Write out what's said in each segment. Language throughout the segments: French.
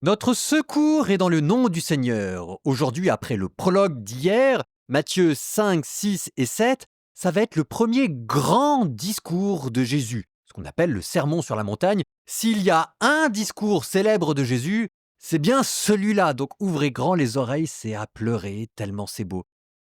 Notre secours est dans le nom du Seigneur. Aujourd'hui, après le prologue d'hier, Matthieu 5, 6 et 7, ça va être le premier grand discours de Jésus, ce qu'on appelle le sermon sur la montagne. S'il y a un discours célèbre de Jésus, c'est bien celui-là. Donc ouvrez grand les oreilles, c'est à pleurer, tellement c'est beau.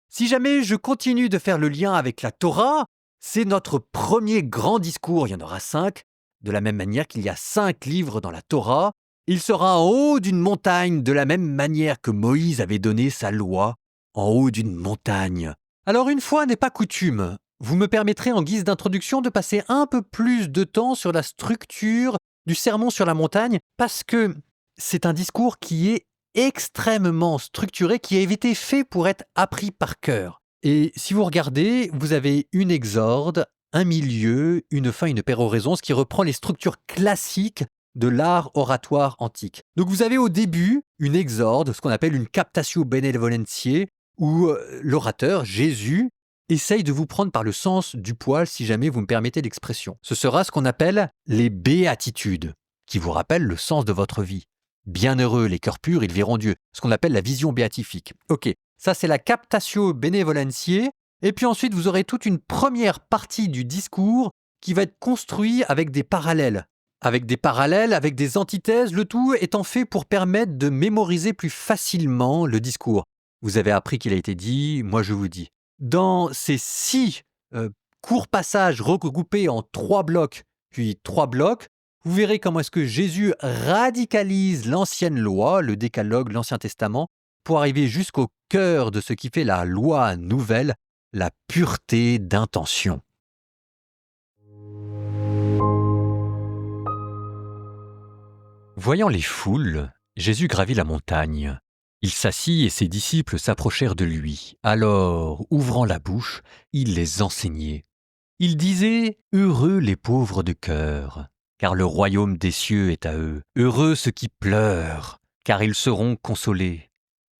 Si jamais je continue de faire le lien avec la Torah, c'est notre premier grand discours. Il y en aura 5, de la même manière qu'il y a 5 livres dans la Torah. Il sera en haut d'une montagne, de la même manière que Moïse avait donné sa loi, en haut d'une montagne. Alors une fois n'est pas coutume, vous me permettrez en guise d'introduction de passer un peu plus de temps sur la structure du sermon sur la montagne, parce que c'est un discours qui est extrêmement structuré, qui a été fait pour être appris par cœur. Et si vous regardez, vous avez une exorde, un milieu, une fin, une péroraison, ce qui reprend les structures classiques de l'art oratoire antique. Donc vous avez au début une exorde, ce qu'on appelle une captatio benevolentiae, où l'orateur, Jésus, essaye de vous prendre par le sens du poil, si jamais vous me permettez l'expression. Ce sera ce qu'on appelle les béatitudes, qui vous rappellent le sens de votre vie. Bienheureux les cœurs purs, ils verront Dieu, ce qu'on appelle la vision béatifique. Ok, ça c'est la captatio benevolentiae, et puis ensuite vous aurez toute une première partie du discours qui va être construit avec des parallèles, avec des antithèses, le tout étant fait pour permettre de mémoriser plus facilement le discours. Vous avez appris qu'il a été dit, moi je vous dis. Dans ces 6 courts passages regroupés en 3 blocs, puis 3 blocs, vous verrez comment est-ce que Jésus radicalise l'ancienne loi, le décalogue, l'Ancien Testament, pour arriver jusqu'au cœur de ce qui fait la loi nouvelle, la pureté d'intention. Voyant les foules, Jésus gravit la montagne. Il s'assit et ses disciples s'approchèrent de lui. Alors, ouvrant la bouche, il les enseignait. Il disait « Heureux les pauvres de cœur, car le royaume des cieux est à eux. Heureux ceux qui pleurent, car ils seront consolés.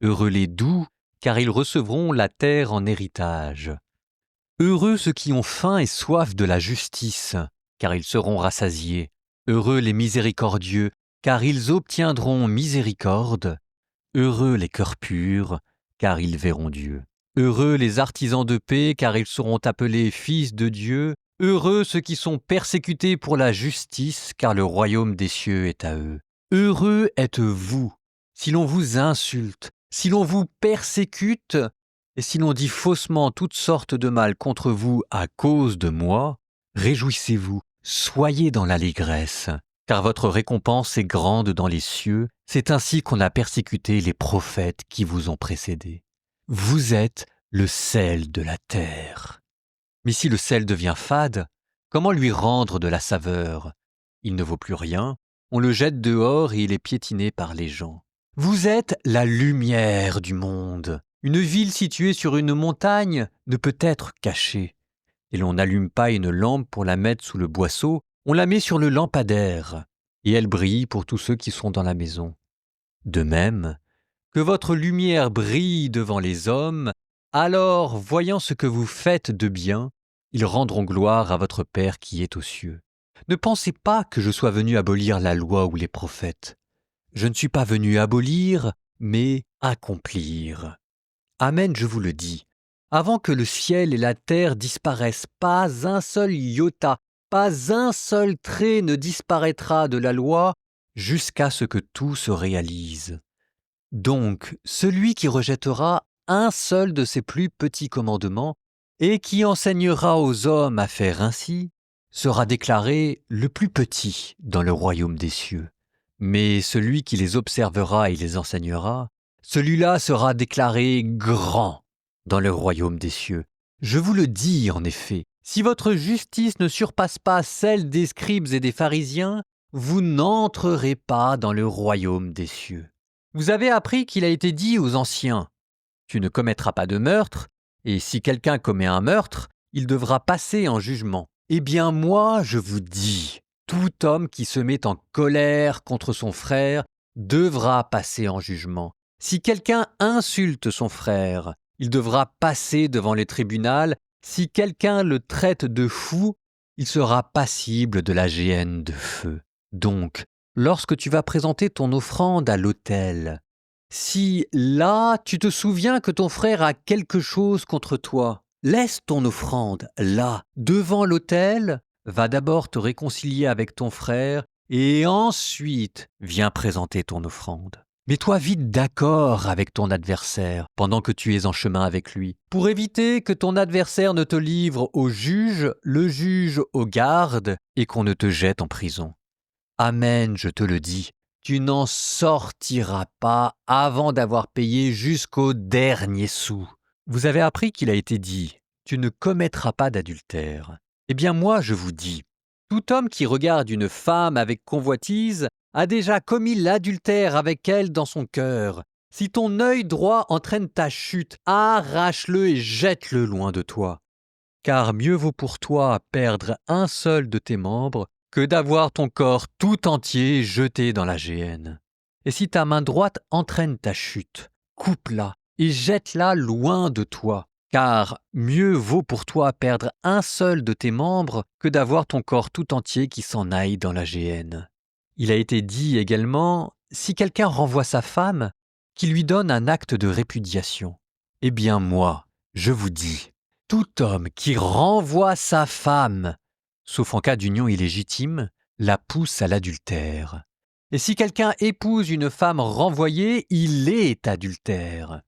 Heureux les doux, car ils recevront la terre en héritage. Heureux ceux qui ont faim et soif de la justice, car ils seront rassasiés. Heureux les miséricordieux, car ils obtiendront miséricorde. Heureux les cœurs purs, car ils verront Dieu. Heureux les artisans de paix, car ils seront appelés fils de Dieu. Heureux ceux qui sont persécutés pour la justice, car le royaume des cieux est à eux. Heureux êtes-vous, si l'on vous insulte, si l'on vous persécute, et si l'on dit faussement toutes sortes de mal contre vous à cause de moi. Réjouissez-vous, soyez dans l'allégresse, car votre récompense est grande dans les cieux. C'est ainsi qu'on a persécuté les prophètes qui vous ont précédés. Vous êtes le sel de la terre. Mais si le sel devient fade, comment lui rendre de la saveur? Il ne vaut plus rien, on le jette dehors et il est piétiné par les gens. Vous êtes la lumière du monde. Une ville située sur une montagne ne peut être cachée. Et l'on n'allume pas une lampe pour la mettre sous le boisseau, on la met sur le lampadaire, et elle brille pour tous ceux qui sont dans la maison. De même, que votre lumière brille devant les hommes, alors, voyant ce que vous faites de bien, ils rendront gloire à votre Père qui est aux cieux. Ne pensez pas que je sois venu abolir la loi ou les prophètes. Je ne suis pas venu abolir, mais accomplir. Amen, je vous le dis. Avant que le ciel et la terre disparaissent, pas un seul iota, pas un seul trait ne disparaîtra de la loi jusqu'à ce que tout se réalise. Donc, celui qui rejettera un seul de ces plus petits commandements et qui enseignera aux hommes à faire ainsi, sera déclaré le plus petit dans le royaume des cieux. Mais celui qui les observera et les enseignera, celui-là sera déclaré grand dans le royaume des cieux. Je vous le dis en effet, si votre justice ne surpasse pas celle des scribes et des pharisiens, vous n'entrerez pas dans le royaume des cieux. Vous avez appris qu'il a été dit aux anciens, « Tu ne commettras pas de meurtre, et si quelqu'un commet un meurtre, il devra passer en jugement. » Eh bien moi, je vous dis, tout homme qui se met en colère contre son frère devra passer en jugement. Si quelqu'un insulte son frère, il devra passer devant les tribunaux. Si quelqu'un le traite de fou, il sera passible de la géhenne de feu. Donc, lorsque tu vas présenter ton offrande à l'autel, si là tu te souviens que ton frère a quelque chose contre toi, laisse ton offrande là, devant l'autel, va d'abord te réconcilier avec ton frère et ensuite viens présenter ton offrande. Mets-toi vite d'accord avec ton adversaire pendant que tu es en chemin avec lui, pour éviter que ton adversaire ne te livre au juge, le juge au garde et qu'on ne te jette en prison. Amen, je te le dis, tu n'en sortiras pas avant d'avoir payé jusqu'au dernier sou. Vous avez appris qu'il a été dit, tu ne commettras pas d'adultère. Eh bien moi je vous dis, tout homme qui regarde une femme avec convoitise a déjà commis l'adultère avec elle dans son cœur. Si ton œil droit entraîne ta chute, arrache-le et jette-le loin de toi. Car mieux vaut pour toi perdre un seul de tes membres que d'avoir ton corps tout entier jeté dans la géhenne. Et si ta main droite entraîne ta chute, coupe-la et jette-la loin de toi. Car mieux vaut pour toi perdre un seul de tes membres que d'avoir ton corps tout entier qui s'en aille dans la géhenne. Il a été dit également, si quelqu'un renvoie sa femme, qu'il lui donne un acte de répudiation. Eh bien moi, je vous dis, tout homme qui renvoie sa femme, sauf en cas d'union illégitime, la pousse à l'adultère. Et si quelqu'un épouse une femme renvoyée, il est adultère.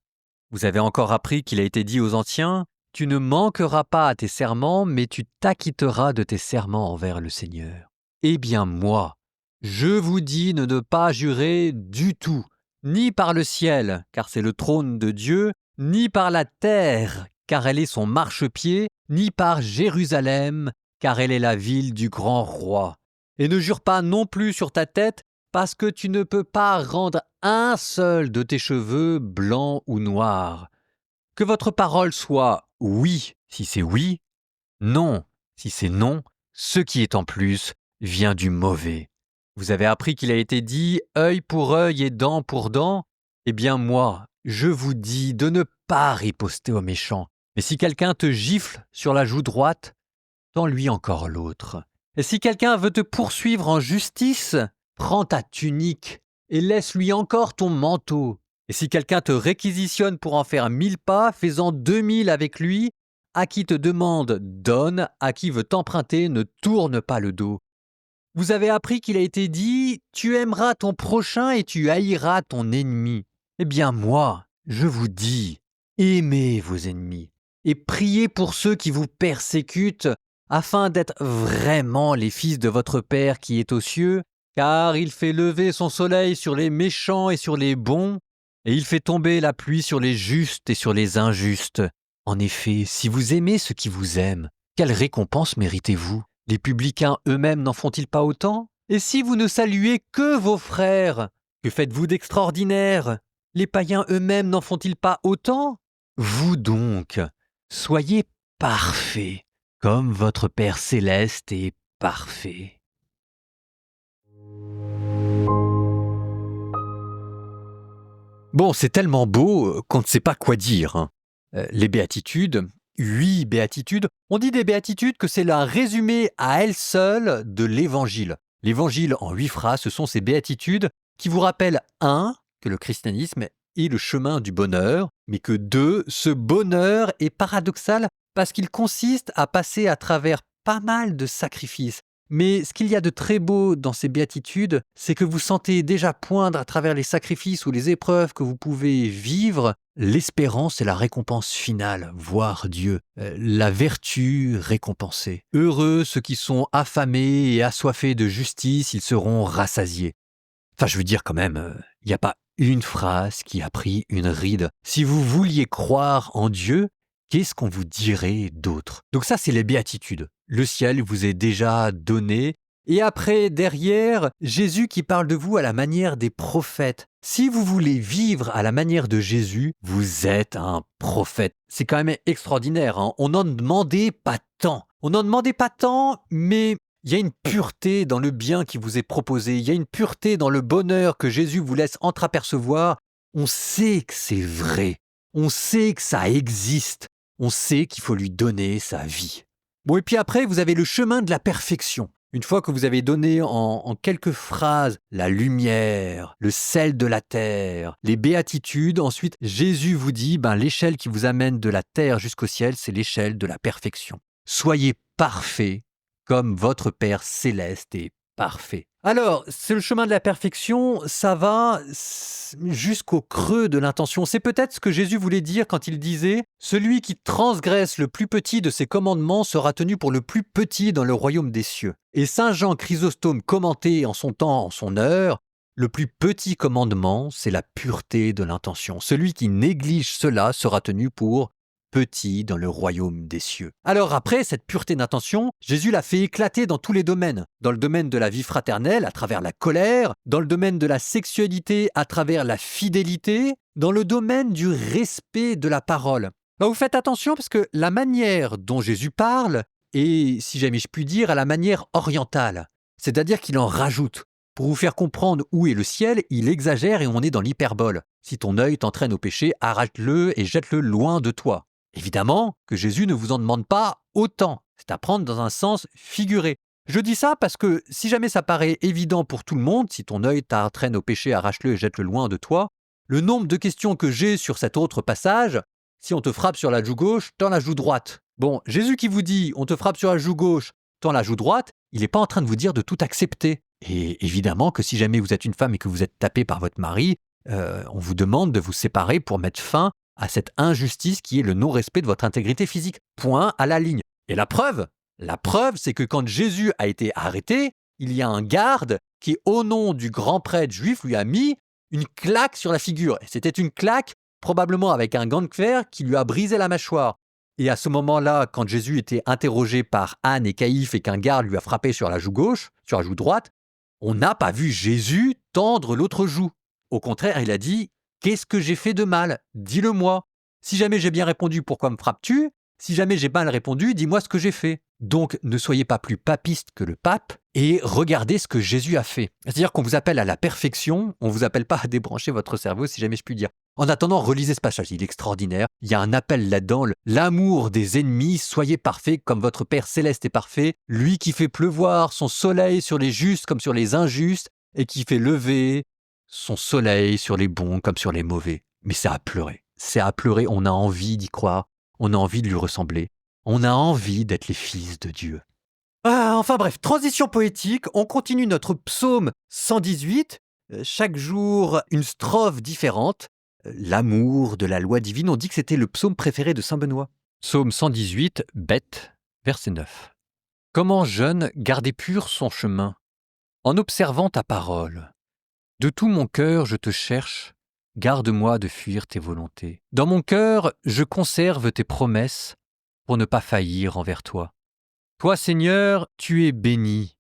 Vous avez encore appris qu'il a été dit aux anciens, « Tu ne manqueras pas à tes serments, mais tu t'acquitteras de tes serments envers le Seigneur. » Eh bien moi, je vous dis de ne pas jurer du tout, ni par le ciel, car c'est le trône de Dieu, ni par la terre, car elle est son marchepied, ni par Jérusalem, car elle est la ville du grand roi. Et ne jure pas non plus sur ta tête, parce que tu ne peux pas rendre un seul de tes cheveux blancs ou noirs. Que votre parole soit oui, si c'est oui, non, si c'est non, ce qui est en plus vient du mauvais. Vous avez appris qu'il a été dit œil pour œil et dent pour dent. Eh bien moi, je vous dis de ne pas riposter aux méchants. Mais si quelqu'un te gifle sur la joue droite, tends-lui encore l'autre. Et si quelqu'un veut te poursuivre en justice, prends ta tunique et laisse-lui encore ton manteau. Et si quelqu'un te réquisitionne pour en faire 1000 pas, fais-en 2000 avec lui. À qui te demande, donne, à qui veut t'emprunter, ne tourne pas le dos. Vous avez appris qu'il a été dit « Tu aimeras ton prochain et tu haïras ton ennemi ». Eh bien moi, je vous dis, aimez vos ennemis et priez pour ceux qui vous persécutent, afin d'être vraiment les fils de votre Père qui est aux cieux, car il fait lever son soleil sur les méchants et sur les bons, et il fait tomber la pluie sur les justes et sur les injustes. En effet, si vous aimez ceux qui vous aiment, quelle récompense méritez-vous ? Les publicains eux-mêmes n'en font-ils pas autant ? Et si vous ne saluez que vos frères, que faites-vous d'extraordinaire ? Les païens eux-mêmes n'en font-ils pas autant ? Vous donc, soyez parfaits, comme votre Père céleste est parfait. Bon, c'est tellement beau qu'on ne sait pas quoi dire. Les béatitudes, 8 béatitudes, on dit des béatitudes que c'est la résumé à elle seule de l'évangile. L'évangile en 8 phrases, ce sont ces béatitudes qui vous rappellent 1, que le christianisme est le chemin du bonheur, mais que 2, ce bonheur est paradoxal parce qu'il consiste à passer à travers pas mal de sacrifices. Mais ce qu'il y a de très beau dans ces béatitudes, c'est que vous sentez déjà poindre à travers les sacrifices ou les épreuves que vous pouvez vivre l'espérance et la récompense finale, voir Dieu, la vertu récompensée. Heureux ceux qui sont affamés et assoiffés de justice, ils seront rassasiés. Enfin, je veux dire quand même, il n'y a pas une phrase qui a pris une ride. Si vous vouliez croire en Dieu, qu'est-ce qu'on vous dirait d'autre ? Donc ça, c'est les béatitudes. Le ciel vous est déjà donné. Et après, derrière, Jésus qui parle de vous à la manière des prophètes. Si vous voulez vivre à la manière de Jésus, vous êtes un prophète. C'est quand même extraordinaire, hein ? On n'en demandait pas tant. On n'en demandait pas tant, mais il y a une pureté dans le bien qui vous est proposé. Il y a une pureté dans le bonheur que Jésus vous laisse entreapercevoir. On sait que c'est vrai. On sait que ça existe. On sait qu'il faut lui donner sa vie. Bon, et puis après, vous avez le chemin de la perfection. Une fois que vous avez donné en quelques phrases la lumière, le sel de la terre, les béatitudes, ensuite Jésus vous dit, l'échelle qui vous amène de la terre jusqu'au ciel, c'est l'échelle de la perfection. Soyez parfaits comme votre Père céleste est parfait. Alors, c'est le chemin de la perfection, ça va jusqu'au creux de l'intention. C'est peut-être ce que Jésus voulait dire quand il disait « Celui qui transgresse le plus petit de ses commandements sera tenu pour le plus petit dans le royaume des cieux. » Et Saint Jean Chrysostome commentait en son temps, en son heure, « Le plus petit commandement, c'est la pureté de l'intention. Celui qui néglige cela sera tenu pour petit dans le royaume des cieux. » Alors après, cette pureté d'intention, Jésus l'a fait éclater dans tous les domaines. Dans le domaine de la vie fraternelle, à travers la colère, dans le domaine de la sexualité, à travers la fidélité, dans le domaine du respect de la parole. Alors vous faites attention parce que la manière dont Jésus parle est, si jamais je puis dire, à la manière orientale. C'est-à-dire qu'il en rajoute. Pour vous faire comprendre où est le ciel, il exagère et on est dans l'hyperbole. Si ton œil t'entraîne au péché, arrache-le et jette-le loin de toi. Évidemment que Jésus ne vous en demande pas autant, c'est à prendre dans un sens figuré. Je dis ça parce que si jamais ça paraît évident pour tout le monde, si ton œil t'entraîne au péché, arrache-le et jette-le loin de toi, le nombre de questions que j'ai sur cet autre passage, si on te frappe sur la joue gauche, tends la joue droite. Bon, Jésus qui vous dit, on te frappe sur la joue gauche, tends la joue droite, il n'est pas en train de vous dire de tout accepter. Et évidemment que si jamais vous êtes une femme et que vous êtes tapée par votre mari, on vous demande de vous séparer pour mettre fin à cette injustice qui est le non-respect de votre intégrité physique. Point à la ligne. Et la preuve, c'est que quand Jésus a été arrêté, il y a un garde qui, au nom du grand prêtre juif, lui a mis une claque sur la figure. Et c'était une claque, probablement avec un gant de fer, qui lui a brisé la mâchoire. Et à ce moment-là, quand Jésus était interrogé par Anne et Caïphe et qu'un garde lui a frappé sur la joue gauche, sur la joue droite, on n'a pas vu Jésus tendre l'autre joue. Au contraire, il a dit « Qu'est-ce que j'ai fait de mal ? Dis-le-moi. Si jamais j'ai bien répondu, pourquoi me frappes-tu ? Si jamais j'ai mal répondu, dis-moi ce que j'ai fait. » Donc, ne soyez pas plus papiste que le pape et regardez ce que Jésus a fait. C'est-à-dire qu'on vous appelle à la perfection, on ne vous appelle pas à débrancher votre cerveau, si jamais je puis dire. En attendant, relisez ce passage, il est extraordinaire. Il y a un appel là-dedans, l'amour des ennemis, soyez parfaits comme votre Père céleste est parfait, lui qui fait pleuvoir son soleil sur les justes comme sur les injustes et qui fait lever son soleil sur les bons comme sur les mauvais. Mais c'est à pleurer, on a envie d'y croire, on a envie de lui ressembler, on a envie d'être les fils de Dieu. Enfin bref, transition poétique, on continue notre psaume 118, chaque jour une strophe différente, l'amour de la loi divine, on dit que c'était le psaume préféré de saint Benoît. Psaume 118, bête, verset 9. Comment jeune garder pur son chemin, en observant ta parole. De tout mon cœur je te cherche, garde-moi de fuir tes volontés. Dans mon cœur je conserve tes promesses, pour ne pas faillir envers toi. Toi, Seigneur, tu es béni.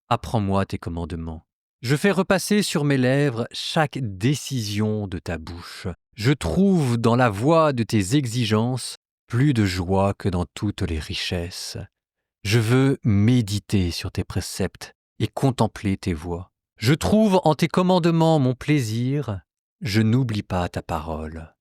Apprends-moi tes commandements. Je fais repasser sur mes lèvres chaque décision de ta bouche. Je trouve dans la voie de tes exigences plus de joie que dans toutes les richesses. Je veux méditer sur tes préceptes et contempler tes voies. Je trouve en tes commandements mon plaisir. Je n'oublie pas ta parole.